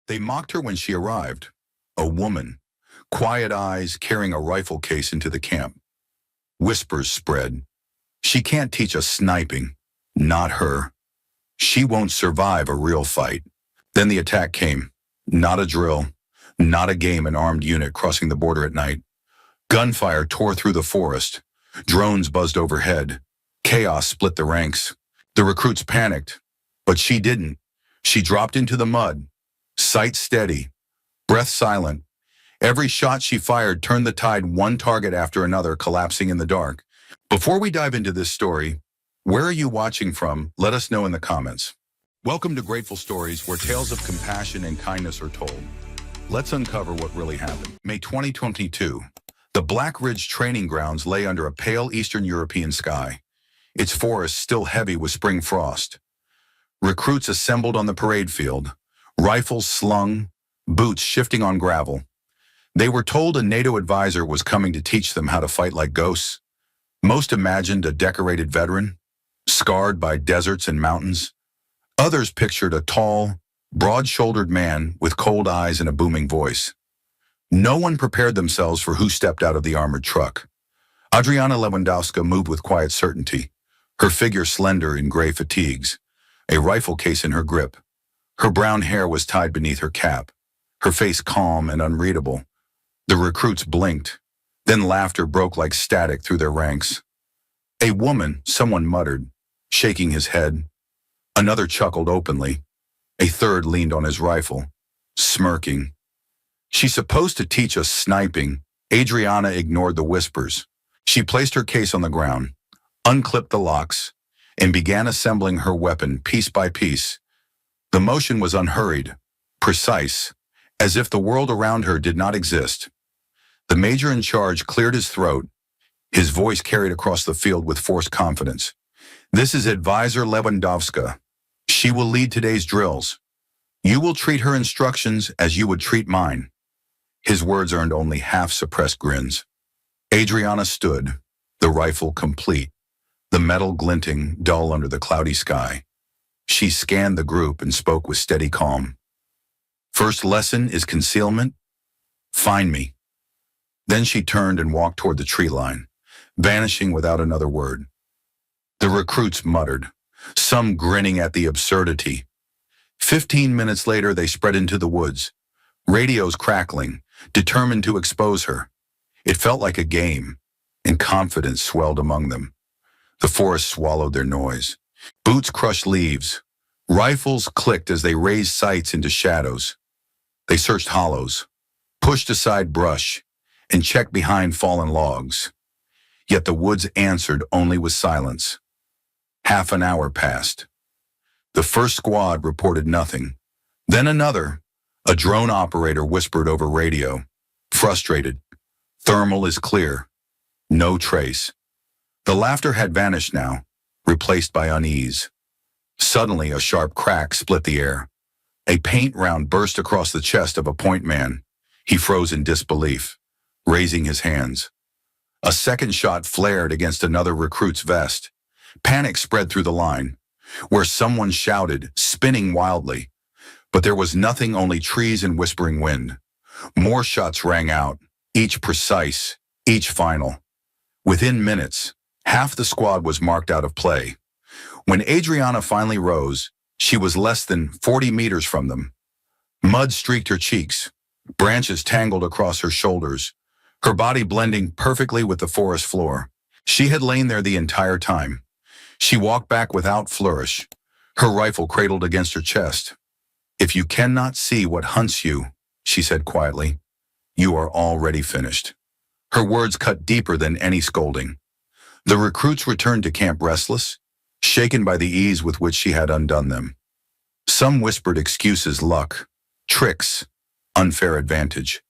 They mocked her when she arrived. A woman, quiet eyes carrying a rifle case into the camp. Whispers spread. She can't teach us sniping. Not her. She won't survive a real fight. Then the attack came. Not a drill. Not a game an armed unit crossing the border at night. Gunfire tore through the forest. Drones buzzed overhead. Chaos split the ranks. The recruits panicked, but she didn't. She dropped into the mud, sight steady, breath silent. Every shot she fired turned the tide, one target after another collapsing in the dark. Before we dive into this story, where are you watching from? Let us know in the comments. Welcome to Grateful Stories, where tales of compassion and kindness are told. Let's uncover what really happened. May 2022. The Black Ridge training grounds lay under a pale Eastern European sky, its forests still heavy with spring frost. Recruits assembled on the parade field, rifles slung, boots shifting on gravel. They were told a NATO advisor was coming to teach them how to fight like ghosts. Most imagined a decorated veteran, scarred by deserts and mountains. Others pictured a tall, broad-shouldered man with cold eyes and a booming voice. No one prepared themselves for who stepped out of the armored truck. Adriana Lewandowska moved with quiet certainty, her figure slender in gray fatigues, a rifle case in her grip. Her brown hair was tied beneath her cap, her face calm and unreadable. The recruits blinked, then laughter broke like static through their ranks. A woman, someone muttered, shaking his head. Another chuckled openly. A third leaned on his rifle, smirking. She's supposed to teach us sniping. Adriana ignored the whispers. She placed her case on the ground, unclipped the locks, and began assembling her weapon piece by piece. The motion was unhurried, precise, as if the world around her did not exist. The major in charge cleared his throat, his voice carried across the field with forced confidence. This is Advisor Lewandowska. She will lead today's drills. You will treat her instructions as you would treat mine. His words earned only half-suppressed grins. Adriana stood, the rifle complete, the metal glinting dull under the cloudy sky. She scanned the group and spoke with steady calm. First lesson is concealment. Find me. Then she turned and walked toward the tree line, vanishing without another word. The recruits muttered, some grinning at the absurdity. 15 minutes later, they spread into the woods, radios crackling, determined to expose her. It felt like a game, and confidence swelled among them. The forest swallowed their noise. Boots crushed leaves. Rifles clicked as they raised sights into shadows. They searched hollows, pushed aside brush, and checked behind fallen logs. Yet the woods answered only with silence. Half an hour passed. The first squad reported nothing. Then another. A drone operator whispered over radio, frustrated. Thermal is clear. No trace. The laughter had vanished now, replaced by unease. Suddenly, a sharp crack split the air. A paint round burst across the chest of a point man. He froze in disbelief, raising his hands. A second shot flared against another recruit's vest. Panic spread through the line, where someone shouted, spinning wildly. But there was nothing, only trees and whispering wind. More shots rang out, each precise, each final. Within minutes, half the squad was marked out of play. When Adriana finally rose, she was less than 40 meters from them. Mud streaked her cheeks, branches tangled across her shoulders, her body blending perfectly with the forest floor. She had lain there the entire time. She walked back without flourish, her rifle cradled against her chest. If you cannot see what hunts you, she said quietly, you are already finished. Her words cut deeper than any scolding. The recruits returned to camp restless, shaken by the ease with which she had undone them. Some whispered excuses, luck, tricks, unfair advantage.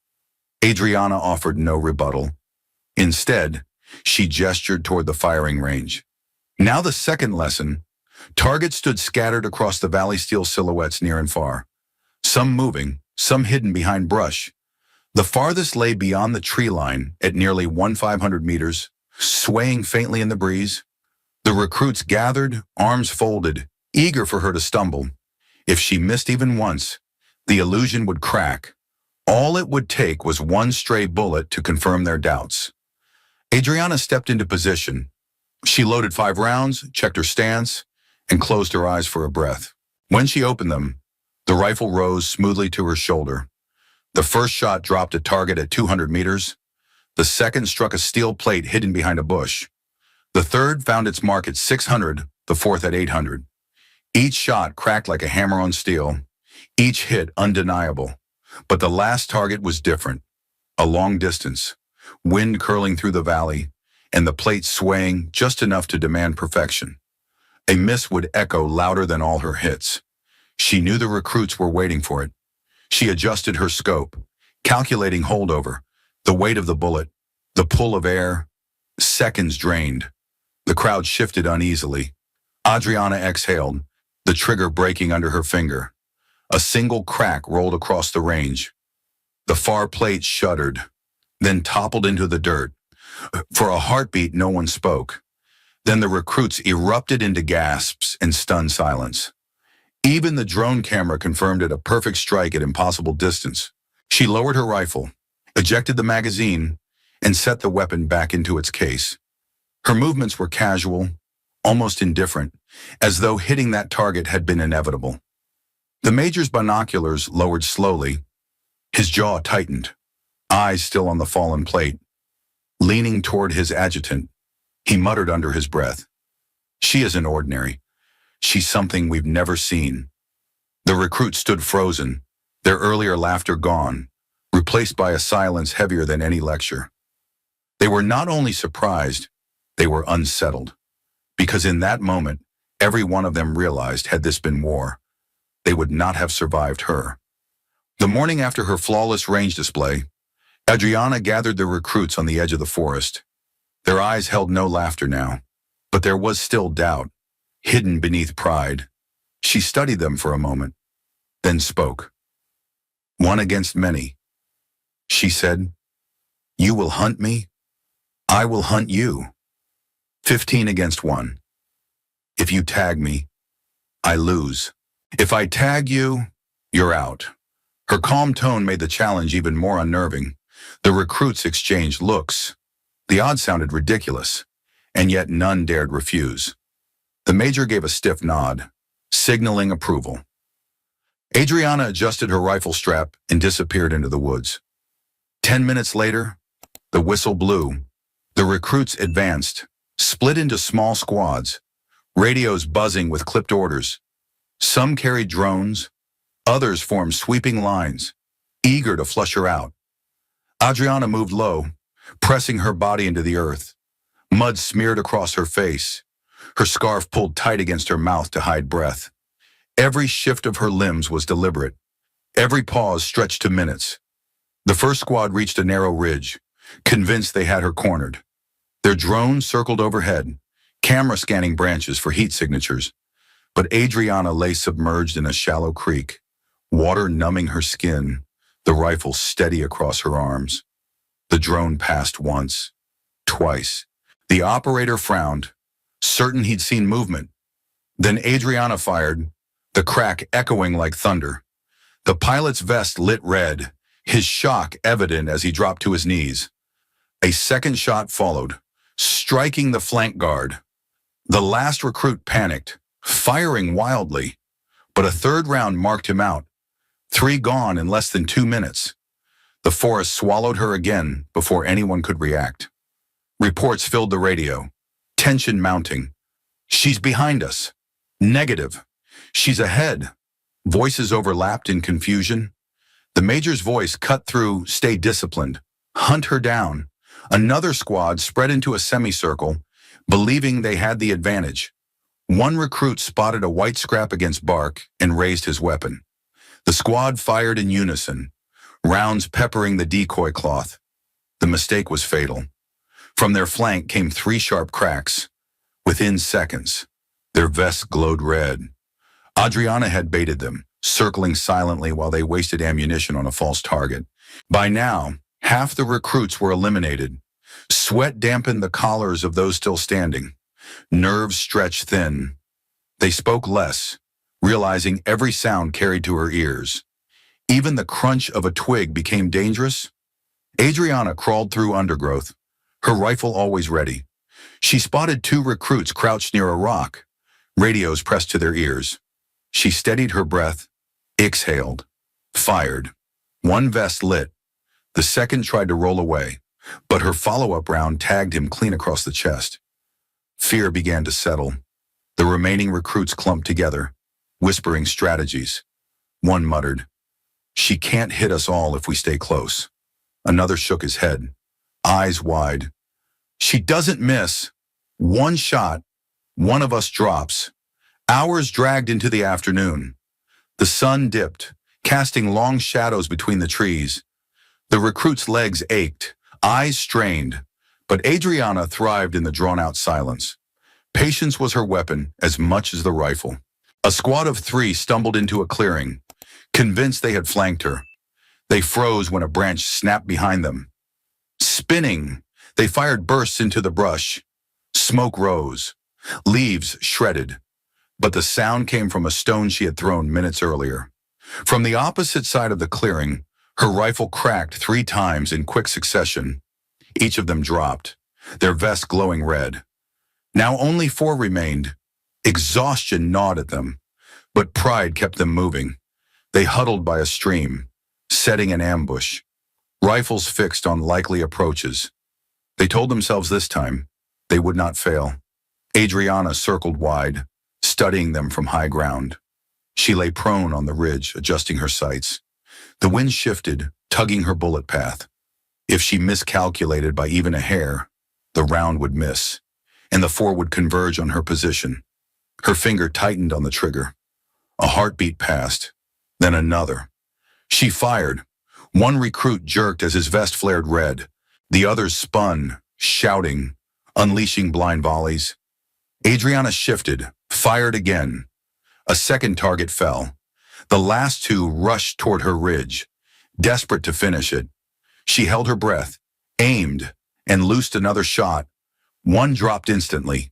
Adriana offered no rebuttal. Instead, she gestured toward the firing range. Now the second lesson. Targets stood scattered across the valley, steel silhouettes near and far. Some moving, some hidden behind brush. The farthest lay beyond the tree line at nearly 1,500 meters, swaying faintly in the breeze. The recruits gathered, arms folded, eager for her to stumble. If she missed even once, The illusion would crack. All it would take was one stray bullet to confirm their doubts. Adriana stepped into position. She loaded 5 rounds, checked her stance, and closed her eyes for a breath. When she opened them, the rifle rose smoothly to her shoulder. The first shot dropped a target at 200 meters. The second struck a steel plate hidden behind a bush. The third found its mark at 600, the fourth at 800. Each shot cracked like a hammer on steel, each hit undeniable. But the last target was different. A long distance, wind curling through the valley, and the plate swaying just enough to demand perfection. A miss would echo louder than all her hits. She knew the recruits were waiting for it. She adjusted her scope, calculating holdover, the weight of the bullet, the pull of air. Seconds drained. The crowd shifted uneasily. Adriana exhaled, the trigger breaking under her finger. A single crack rolled across the range. The far plate shuddered, then toppled into the dirt. For a heartbeat, no one spoke. Then the recruits erupted into gasps and stunned silence. Even the drone camera confirmed it a perfect strike at impossible distance. She lowered her rifle, ejected the magazine, and set the weapon back into its case. Her movements were casual, almost indifferent, as though hitting that target had been inevitable. The Major's binoculars lowered slowly. His jaw tightened, eyes still on the fallen plate. Leaning toward his adjutant, he muttered under his breath, "She isn't ordinary. She's something we've never seen." The recruits stood frozen, their earlier laughter gone, replaced by a silence heavier than any lecture. They were not only surprised, they were unsettled. Because in that moment, every one of them realized, had this been war, they would not have survived her. The morning after her flawless range display, Adriana gathered the recruits on the edge of the forest. Their eyes held no laughter now, but there was still doubt, hidden beneath pride. She studied them for a moment, then spoke. "One against many," she said. "You will hunt me, I will hunt you. 15 against 1. If you tag me, I lose. If I tag you, you're out." Her calm tone made the challenge even more unnerving. The recruits exchanged looks. The odds sounded ridiculous, and yet none dared refuse. The Major gave a stiff nod, signaling approval. Adriana adjusted her rifle strap and disappeared into the woods. 10 minutes later, the whistle blew. The recruits advanced, split into small squads, radios buzzing with clipped orders. Some carried drones, others formed sweeping lines, eager to flush her out. Adriana moved low, pressing her body into the earth. Mud smeared across her face, her scarf pulled tight against her mouth to hide breath. Every shift of her limbs was deliberate, every pause stretched to minutes. The first squad reached a narrow ridge, convinced they had her cornered. Their drone circled overhead, camera scanning branches for heat signatures. But Adriana lay submerged in a shallow creek, water numbing her skin, the rifle steady across her arms. The drone passed once, twice. The operator frowned, certain he'd seen movement. Then Adriana fired, the crack echoing like thunder. The pilot's vest lit red, his shock evident as he dropped to his knees. A second shot followed, striking the flank guard. The last recruit panicked, firing wildly, but a third round marked him out. 3 gone in less than 2 minutes. The forest swallowed her again before anyone could react. Reports filled the radio, tension mounting. "She's behind us." "Negative." "She's ahead." Voices overlapped in confusion. The Major's voice cut through, "Stay disciplined. Hunt her down." Another squad spread into a semicircle, believing they had the advantage. One recruit spotted a white scrap against bark and raised his weapon. The squad fired in unison, rounds peppering the decoy cloth. The mistake was fatal. From their flank came 3 sharp cracks. Within seconds, their vests glowed red. Adriana had baited them, circling silently while they wasted ammunition on a false target. By now, half the recruits were eliminated. Sweat dampened the collars of those still standing. Nerves stretched thin. They spoke less, realizing every sound carried to her ears. Even the crunch of a twig became dangerous. Adriana crawled through undergrowth, her rifle always ready. She spotted two recruits crouched near a rock, radios pressed to their ears. She steadied her breath, exhaled, fired. One vest lit. The second tried to roll away, but her follow-up round tagged him clean across the chest. Fear began to settle. The remaining recruits clumped together, whispering strategies. One muttered, "She can't hit us all if we stay close." Another shook his head, eyes wide. "She doesn't miss. One shot, one of us drops." Hours dragged into the afternoon. The sun dipped, casting long shadows between the trees. The recruits' legs ached, eyes strained, but Adriana thrived in the drawn-out silence. Patience was her weapon as much as the rifle. A squad of 3 stumbled into a clearing, convinced they had flanked her. They froze when a branch snapped behind them. Spinning, they fired bursts into the brush. Smoke rose, leaves shredded, but the sound came from a stone she had thrown minutes earlier. From the opposite side of the clearing, her rifle cracked 3 times in quick succession. Each of them dropped, their vests glowing red. Now only 4 remained. Exhaustion gnawed at them, but pride kept them moving. They huddled by a stream, setting an ambush, rifles fixed on likely approaches. They told themselves this time they would not fail. Adriana circled wide, studying them from high ground. She lay prone on the ridge, adjusting her sights. The wind shifted, tugging her bullet path. If she miscalculated by even a hair, the round would miss, and the 4 would converge on her position. Her finger tightened on the trigger. A heartbeat passed, then another. She fired. One recruit jerked as his vest flared red. The others spun, shouting, unleashing blind volleys. Adriana shifted, fired again. A second target fell. The last 2 rushed toward her ridge, desperate to finish it. She held her breath, aimed, and loosed another shot. One dropped instantly.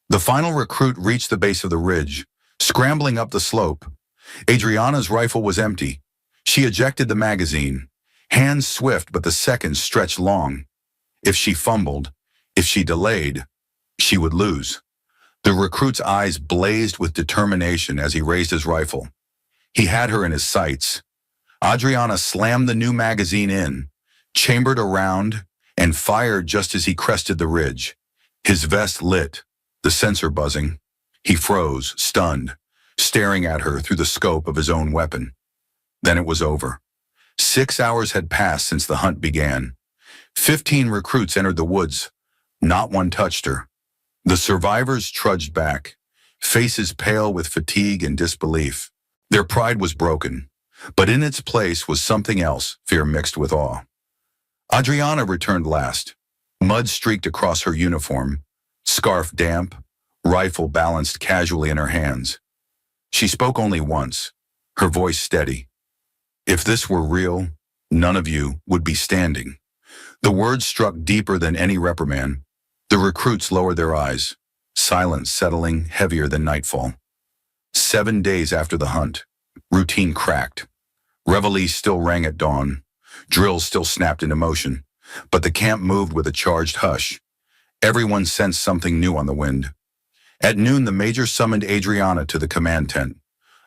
The final recruit reached the base of the ridge, scrambling up the slope. Adriana's rifle was empty. She ejected the magazine, hands swift but the seconds stretched long. If she fumbled, if she delayed, she would lose. The recruit's eyes blazed with determination as he raised his rifle. He had her in his sights. Adriana slammed the new magazine in, chambered around, and fired just as he crested the ridge. His vest lit, the sensor buzzing. He froze, stunned, staring at her through the scope of his own weapon. Then it was over. 6 hours had passed since the hunt began. 15 recruits entered the woods. Not one touched her. The survivors trudged back, faces pale with fatigue and disbelief. Their pride was broken, but in its place was something else, fear mixed with awe. Adriana returned last. Mud streaked across her uniform, scarf damp, rifle balanced casually in her hands. She spoke only once, her voice steady. "If this were real, none of you would be standing." The words struck deeper than any reprimand. The recruits lowered their eyes, silence settling heavier than nightfall. 7 days after the hunt, routine cracked. Reveille still rang at dawn. Drills still snapped into motion, but the camp moved with a charged hush. Everyone sensed something new on the wind. At noon, the major summoned Adriana to the command tent.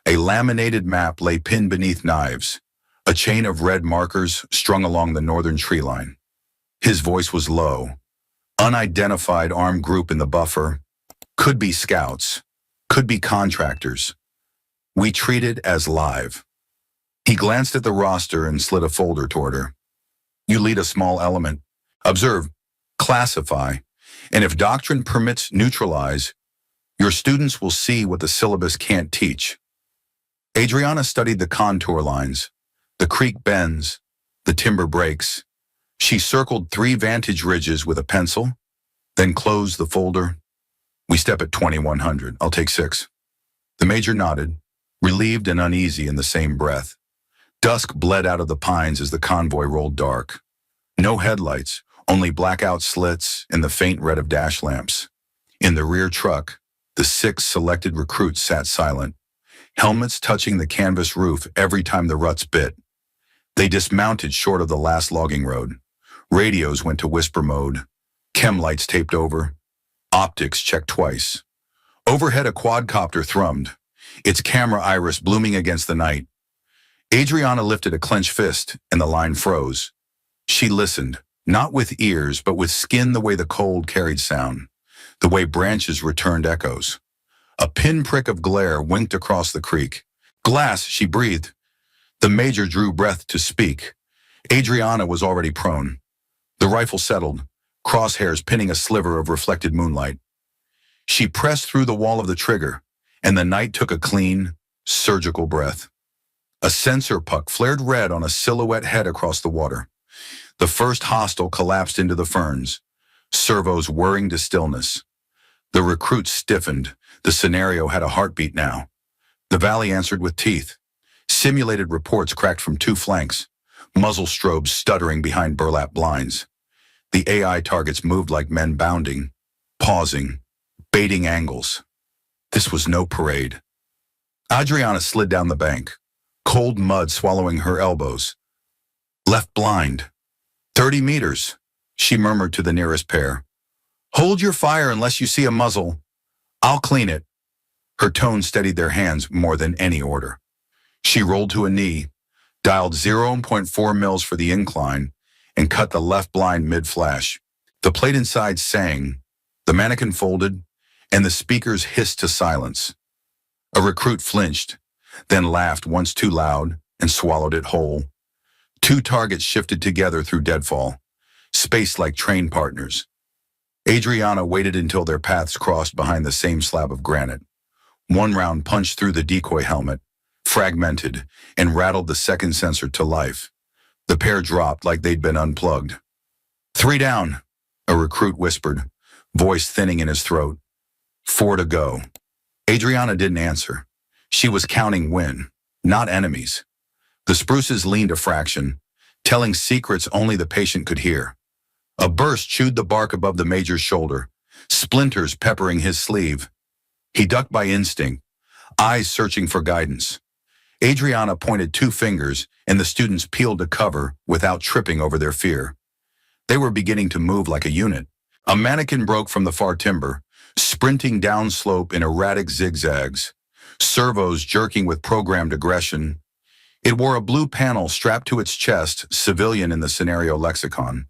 A laminated map lay pinned beneath knives, a chain of red markers strung along the northern tree line. His voice was low. Unidentified armed group in the buffer. Could be scouts. Could be contractors. We treat it as live. He glanced at the roster and slid a folder toward her. You lead a small element. Observe, classify, and if doctrine permits, neutralize. Your students will see what the syllabus can't teach. Adriana studied the contour lines, the creek bends, the timber breaks. She circled 3 vantage ridges with a pencil, then closed the folder. We step at 2100. I'll take 6. The major nodded, relieved and uneasy in the same breath. Dusk bled out of the pines as the convoy rolled dark. No headlights, only blackout slits and the faint red of dash lamps. In the rear truck, the 6 selected recruits sat silent, helmets touching the canvas roof every time the ruts bit. They dismounted short of the last logging road. Radios went to whisper mode. Chem lights taped over. Optics checked twice. Overhead, a quadcopter thrummed, its camera iris blooming against the night. Adriana lifted a clenched fist, and the line froze. She listened, not with ears, but with skin, the way the cold carried sound, the way branches returned echoes. A pinprick of glare winked across the creek. Glass, she breathed. The major drew breath to speak. Adriana was already prone. The rifle settled, crosshairs pinning a sliver of reflected moonlight. She pressed through the wall of the trigger, and the night took a clean, surgical breath. A sensor puck flared red on a silhouette head across the water. The first hostile collapsed into the ferns, servos whirring to stillness. The recruits stiffened. The scenario had a heartbeat now. The valley answered with teeth. Simulated reports cracked from two flanks, muzzle strobes stuttering behind burlap blinds. The AI targets moved like men bounding, pausing, baiting angles. This was no parade. Adriana slid down the bank, cold mud swallowing her elbows. Left blind. 30 meters, she murmured to the nearest pair. Hold your fire unless you see a muzzle. I'll clean it. Her tone steadied their hands more than any order. She rolled to a knee, dialed 0.4 mils for the incline, and cut the left blind mid-flash. The plate inside sang, the mannequin folded, and the speakers hissed to silence. A recruit flinched, then laughed once too loud and swallowed it whole. Two targets shifted together through deadfall, spaced like train partners. Adriana waited until their paths crossed behind the same slab of granite. One round punched through the decoy helmet, fragmented, and rattled the second sensor to life. The pair dropped like they'd been unplugged. 3 down, a recruit whispered, voice thinning in his throat. 4 to go. Adriana didn't answer. She was counting win, not enemies. The spruces leaned a fraction, telling secrets only the patient could hear. A burst chewed the bark above the major's shoulder, splinters peppering his sleeve. He ducked by instinct, eyes searching for guidance. Adriana pointed 2 fingers, and the students peeled to cover without tripping over their fear. They were beginning to move like a unit. A mannequin broke from the far timber, sprinting downslope in erratic zigzags, servos jerking with programmed aggression. It wore a blue panel strapped to its chest, civilian in the scenario lexicon.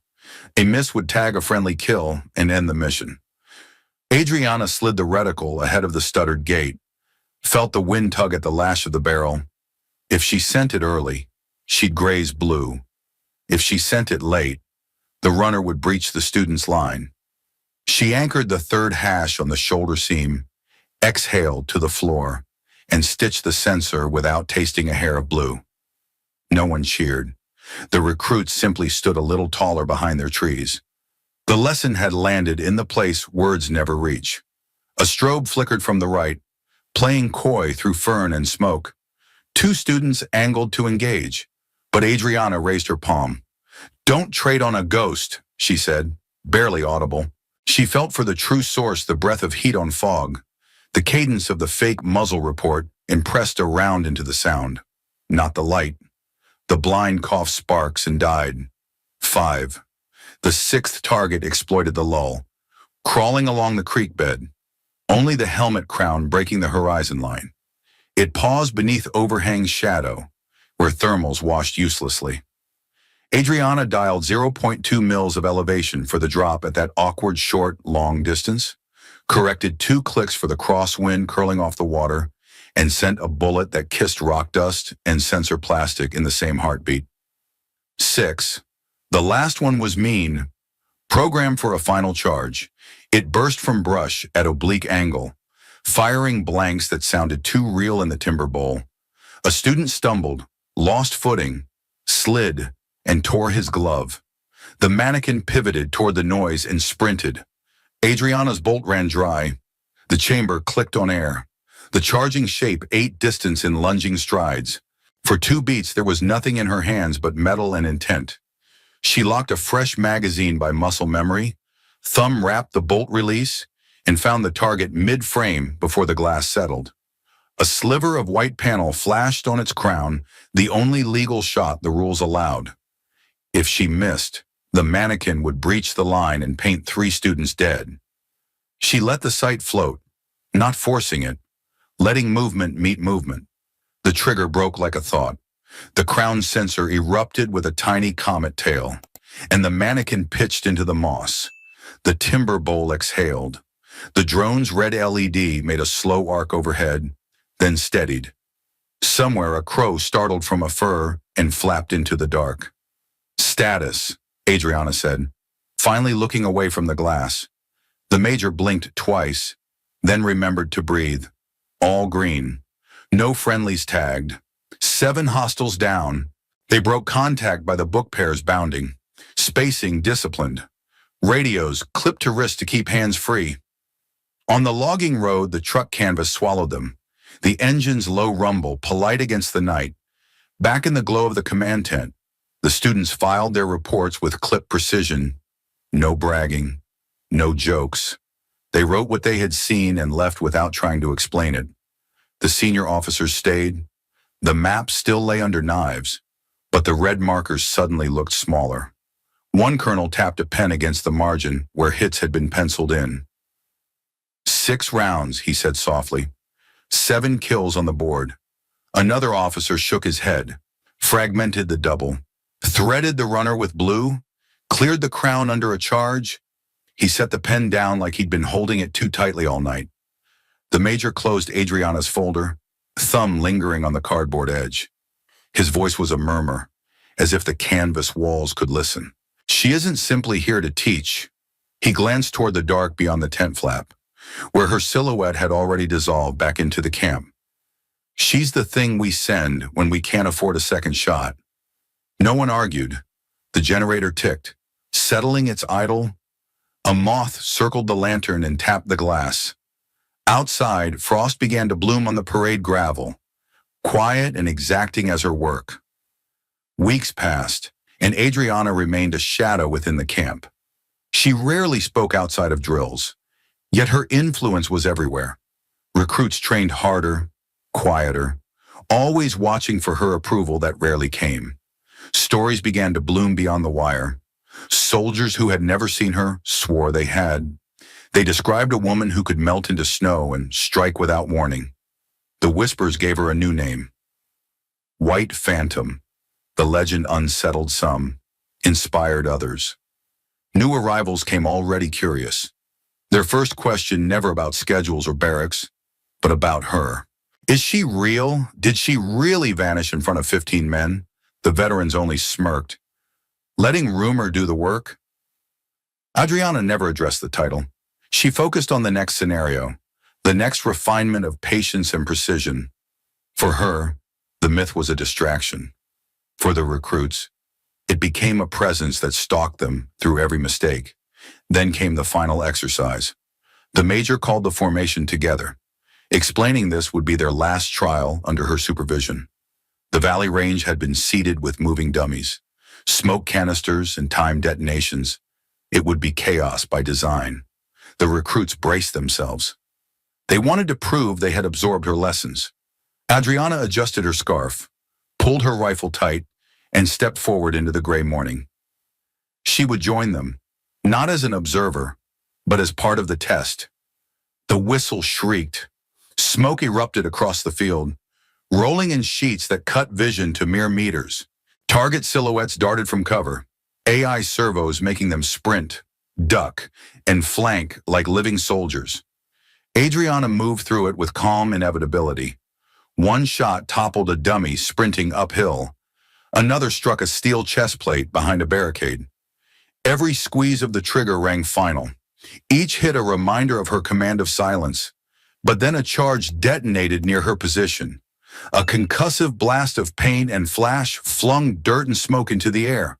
A miss would tag a friendly kill and end the mission. Adriana slid the reticle ahead of the stuttered gate, felt the wind tug at the lash of the barrel. If she sent it early, she'd graze blue. If she sent it late, the runner would breach the student's line. She anchored the third hash on the shoulder seam, exhaled to the floor, and stitched the sensor without tasting a hair of blue. No one cheered. The recruits simply stood a little taller behind their trees. The lesson had landed in the place words never reach. A strobe flickered from the right, playing coy through fern and smoke. 2 students angled to engage, but Adriana raised her palm. Don't trade on a ghost, she said, barely audible. She felt for the true source, the breath of heat on fog. The cadence of the fake muzzle report impressed a round into the sound, not the light. The blind coughed sparks and died. 5. The 6th target exploited the lull, crawling along the creek bed, only the helmet crown breaking the horizon line. It paused beneath overhang shadow, where thermals washed uselessly. Adriana dialed 0.2 mils of elevation for the drop at that awkward short, long distance, corrected 2 clicks for the crosswind curling off the water, and sent a bullet that kissed rock dust and sensor plastic in the same heartbeat. 6. The last one was mean, programmed for a final charge. It burst from brush at oblique angle, firing blanks that sounded too real in the timber bowl. A student stumbled, lost footing, slid, and tore his glove. The mannequin pivoted toward the noise and sprinted. Adriana's bolt ran dry. The chamber clicked on air. The charging shape ate distance in lunging strides. For 2 beats, there was nothing in her hands but metal and intent. She locked a fresh magazine by muscle memory, thumb wrapped the bolt release, and found the target mid-frame before the glass settled. A sliver of white panel flashed on its crown, the only legal shot the rules allowed. If she missed, the mannequin would breach the line and paint 3 students dead. She let the sight float, not forcing it, letting movement meet movement. The trigger broke like a thought. The crown sensor erupted with a tiny comet tail, and the mannequin pitched into the moss. The timber bowl exhaled. The drone's red LED made a slow arc overhead, then steadied. Somewhere a crow startled from a fur and flapped into the dark. "Status," Adriana said, finally looking away from the glass. The major blinked twice, then remembered to breathe. All green. No friendlies tagged. 7 hostiles down. They broke contact by the book pairs bounding. Spacing disciplined. Radios clipped to wrist to keep hands free. On the logging road, the truck canvas swallowed them. The engine's low rumble, polite against the night. Back in the glow of the command tent, the students filed their reports with clip precision. No bragging. No jokes. They wrote what they had seen and left without trying to explain it. The senior officers stayed. The map still lay under knives, but the red markers suddenly looked smaller. One colonel tapped a pen against the margin where hits had been penciled in. 6 rounds, he said softly. 7 kills on the board. Another officer shook his head, fragmented the double, threaded the runner with blue, cleared the crown under a charge. He set the pen down like he'd been holding it too tightly all night. The major closed Adriana's folder, thumb lingering on the cardboard edge. His voice was a murmur, as if the canvas walls could listen. "She isn't simply here to teach." He glanced toward the dark beyond the tent flap, where her silhouette had already dissolved back into the camp. "She's the thing we send when we can't afford a second shot." No one argued. The generator ticked, settling its idle. A moth circled the lantern and tapped the glass. Outside, frost began to bloom on the parade gravel, quiet and exacting as her work. Weeks passed, and Adriana remained a shadow within the camp. She rarely spoke outside of drills, yet her influence was everywhere. Recruits trained harder, quieter, always watching for her approval that rarely came. Stories began to bloom beyond the wire. Soldiers who had never seen her swore they had. They described a woman who could melt into snow and strike without warning. The whispers gave her a new name. White Phantom. The legend unsettled some, inspired others. New arrivals came already curious. Their first question never about schedules or barracks, but about her. Is she real? Did she really vanish in front of 15 men? The veterans only smirked. Letting rumor do the work? Adriana never addressed the title. She focused on the next scenario, the next refinement of patience and precision. For her, the myth was a distraction. For the recruits, it became a presence that stalked them through every mistake. Then came the final exercise. The major called the formation together. Explaining this would be their last trial under her supervision. The Valley Range had been seeded with moving dummies, smoke canisters and timed detonations. It would be chaos by design. The recruits braced themselves. They wanted to prove they had absorbed her lessons. Adriana adjusted her scarf, pulled her rifle tight, and stepped forward into the gray morning. She would join them, not as an observer, but as part of the test. The whistle shrieked. Smoke erupted across the field, rolling in sheets that cut vision to mere meters. Target silhouettes darted from cover, AI servos making them sprint, duck, and flank like living soldiers. Adriana moved through it with calm inevitability. One shot toppled a dummy sprinting uphill. Another struck a steel chest plate behind a barricade. Every squeeze of the trigger rang final. Each hit a reminder of her command of silence. But then a charge detonated near her position. A concussive blast of pain and flash flung dirt and smoke into the air.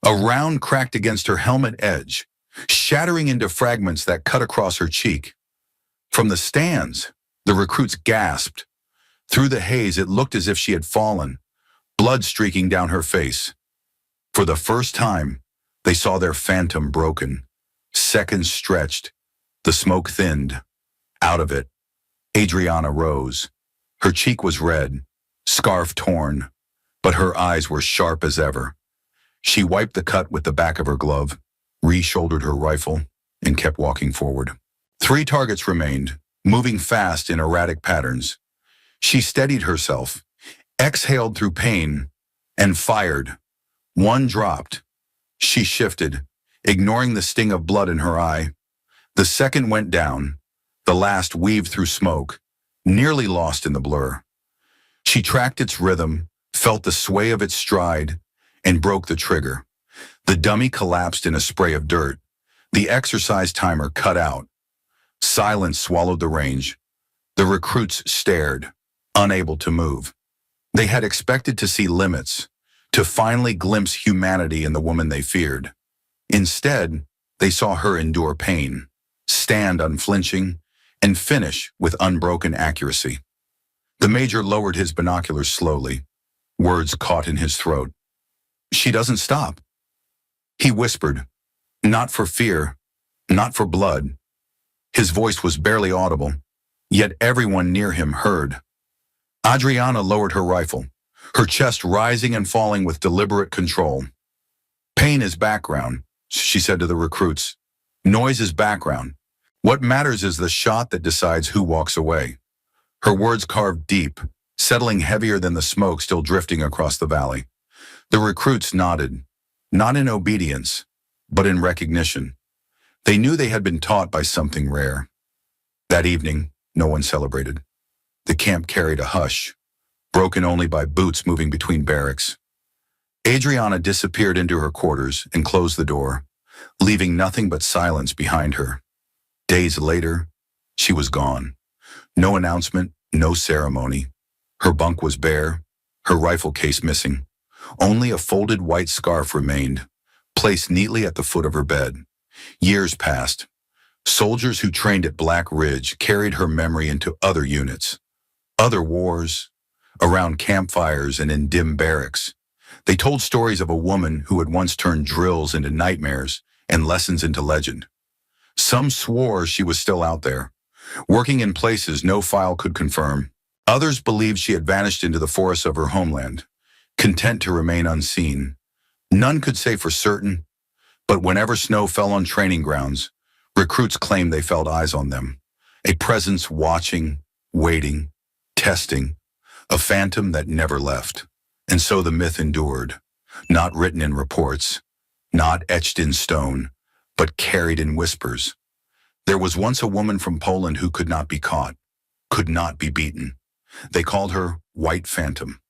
A round cracked against her helmet edge, shattering into fragments that cut across her cheek. From the stands, the recruits gasped. Through the haze, it looked as if she had fallen, blood streaking down her face. For the first time, they saw their phantom broken. Seconds stretched. The smoke thinned. Out of it, Adriana rose. Her cheek was red, scarf torn, but her eyes were sharp as ever. She wiped the cut with the back of her glove, re-shouldered her rifle, and kept walking forward. 3 targets remained, moving fast in erratic patterns. She steadied herself, exhaled through pain, and fired. 1 dropped. She shifted, ignoring the sting of blood in her eye. The second went down. The last weaved through smoke, nearly lost in the blur. She tracked its rhythm, felt the sway of its stride, and broke the trigger. The dummy collapsed in a spray of dirt. The exercise timer cut out. Silence swallowed the range. The recruits stared, unable to move. They had expected to see limits, to finally glimpse humanity in the woman they feared. Instead, they saw her endure pain, stand unflinching, and finish with unbroken accuracy. The major lowered his binoculars slowly, words caught in his throat. "She doesn't stop," he whispered, not for fear, not for blood. His voice was barely audible, yet everyone near him heard. Adriana lowered her rifle, her chest rising and falling with deliberate control. "Pain is background," she said to the recruits. "Noise is background. What matters is the shot that decides who walks away." Her words carved deep, settling heavier than the smoke still drifting across the valley. The recruits nodded, not in obedience, but in recognition. They knew they had been taught by something rare. That evening, no one celebrated. The camp carried a hush, broken only by boots moving between barracks. Adriana disappeared into her quarters and closed the door, leaving nothing but silence behind her. Days later, she was gone. No announcement, no ceremony. Her bunk was bare, her rifle case missing. Only a folded white scarf remained, placed neatly at the foot of her bed. Years passed. Soldiers who trained at Black Ridge carried her memory into other units, other wars, around campfires and in dim barracks. They told stories of a woman who had once turned drills into nightmares and lessons into legend. Some swore she was still out there, working in places no file could confirm. Others believed she had vanished into the forests of her homeland, content to remain unseen. None could say for certain, but whenever snow fell on training grounds, recruits claimed they felt eyes on them, a presence watching, waiting, testing, a phantom that never left. And so the myth endured, not written in reports, not etched in stone, but carried in whispers. There was once a woman from Poland who could not be caught, could not be beaten. They called her White Phantom.